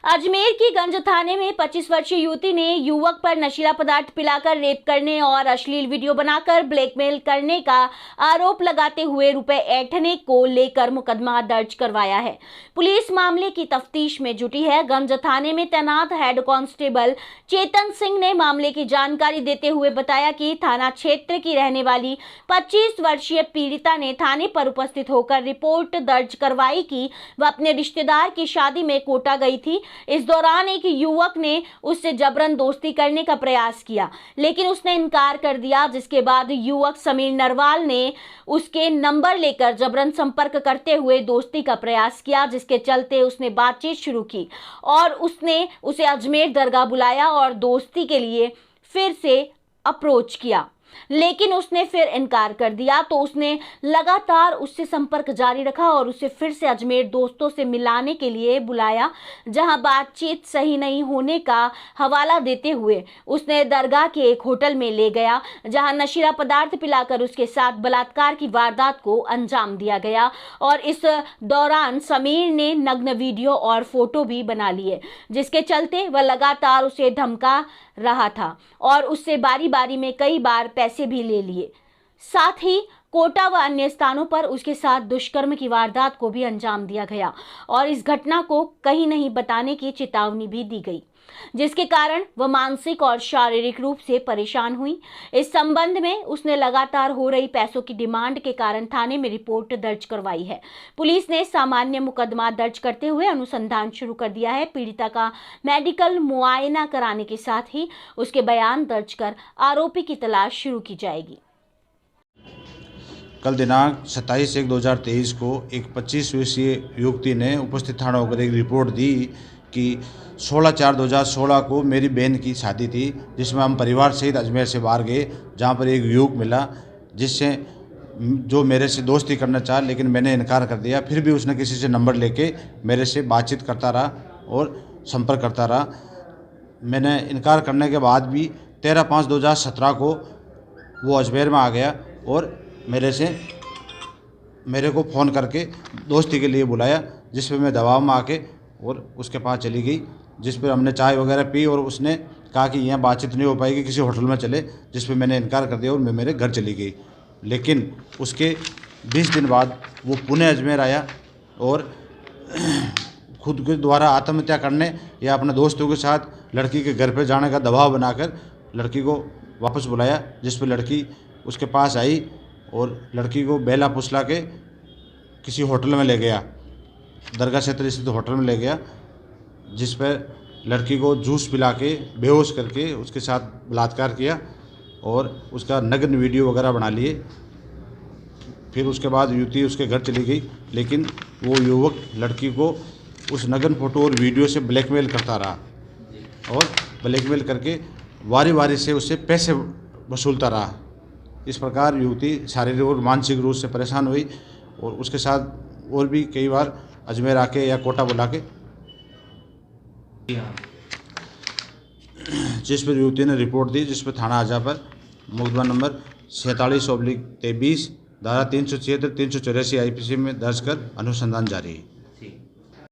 अजमेर की गंज थाने में 25 वर्षीय युवती ने युवक पर नशीला पदार्थ पिलाकर रेप करने और अश्लील वीडियो बनाकर ब्लैकमेल करने का आरोप लगाते हुए रुपए ऐंठने को लेकर मुकदमा दर्ज करवाया है। पुलिस मामले की तफ्तीश में जुटी है। गंज थाने में तैनात हेड कांस्टेबल चेतन सिंह ने मामले की जानकारी देते हुए बताया कि थाना क्षेत्र की रहने वाली 25 वर्षीय पीड़िता ने थाने पर उपस्थित होकर रिपोर्ट दर्ज करवाई कि वह अपने रिश्तेदार की शादी में कोटा गई थी। इस दौरान एक युवक ने उससे जबरन दोस्ती करने का प्रयास किया, लेकिन उसने इनकार कर दिया, जिसके बाद युवक समीर नरवाल ने उसके नंबर लेकर जबरन संपर्क करते हुए दोस्ती का प्रयास किया, जिसके चलते उसने बातचीत शुरू की और उसने उसे अजमेर दरगाह बुलाया और दोस्ती के लिए फिर से अप्रोच किया, लेकिन उसने फिर इनकार कर दिया। तो उसने लगातार उससे संपर्क जारी रखा और उसे फिर से अजमेर दोस्तों से मिलाने के लिए बुलाया, जहां बातचीत सही नहीं होने का हवाला देते हुए उसने दरगाह के एक होटल में ले गया, जहां नशीला पदार्थ पिलाकर उसके साथ बलात्कार की वारदात को अंजाम दिया गया। और इस दौरान समीर ने नग्न वीडियो और फोटो भी बना लिए, जिसके चलते वह लगातार उसे धमका रहा था और उससे बारी बारी में कई बार पैसे भी ले लिए। साथ ही कोटा व अन्य स्थानों पर उसके साथ दुष्कर्म की वारदात को भी अंजाम दिया गया और इस घटना को कहीं नहीं बताने की चेतावनी भी दी गई, जिसके कारण वह मानसिक और शारीरिक रूप से परेशान हुई। इस संबंध में उसने लगातार हो रही पैसों की डिमांड के कारण थाने में रिपोर्ट दर्ज करवाई है। पुलिस ने सामान्य मुकदमा दर्ज करते हुए अनुसंधान शुरू कर दिया है। पीड़िता का मेडिकल मुआयना कराने के साथ ही उसके बयान दर्ज कर आरोपी की तलाश शुरू की जाएगी। कल दिनांक 27/1/2023 को एक 25 वर्षीय युवती ने उपस्थित थाना होकर एक रिपोर्ट दी कि 16/4/2016 को मेरी बहन की शादी थी, जिसमें हम परिवार सहित अजमेर से बाहर गए, जहां पर एक युवक मिला जिससे जो मेरे से दोस्ती करना चाहा, लेकिन मैंने इनकार कर दिया। फिर भी उसने किसी से नंबर लेके मेरे से बातचीत करता रहा और संपर्क करता रहा। मैंने इनकार करने के बाद भी 13/5/2017 को वो अजमेर में आ गया और मेरे को फ़ोन करके दोस्ती के लिए बुलाया, जिस पर मैं दबाव में आके और उसके पास चली गई, जिस पर हमने चाय वगैरह पी और उसने कहा कि यहाँ बातचीत नहीं हो पाएगी, किसी होटल में चले, जिस पर मैंने इनकार कर दिया और मैं मेरे घर चली गई। लेकिन उसके 20 दिन बाद वो पुणे अजमेर आया और खुद के द्वारा आत्महत्या करने या अपने दोस्तों के साथ लड़की के घर पर जाने का दबाव बनाकर लड़की को वापस बुलाया, जिस पर लड़की उसके पास आई और लड़की को बेला फुसला के किसी होटल में ले गया, दरगाह क्षेत्र स्थित होटल में ले गया, जिस पर लड़की को जूस पिला के बेहोश करके उसके साथ बलात्कार किया और उसका नग्न वीडियो वगैरह बना लिए। फिर उसके बाद युवती उसके घर चली गई, लेकिन वो युवक लड़की को उस नग्न फोटो और वीडियो से ब्लैकमेल करता रहा और ब्लैकमेल करके वारी वारी से उससे पैसे वसूलता रहा। इस प्रकार युवती शारीरिक और मानसिक रूप से परेशान हुई और उसके साथ और भी कई बार अजमेर आके या कोटा बुला के, जिस पर युवती ने रिपोर्ट दी, जिस पर थाना आजा पर मुकदमा नंबर 46/23 धारा 376 384 IPC में दर्ज कर अनुसंधान जारी है।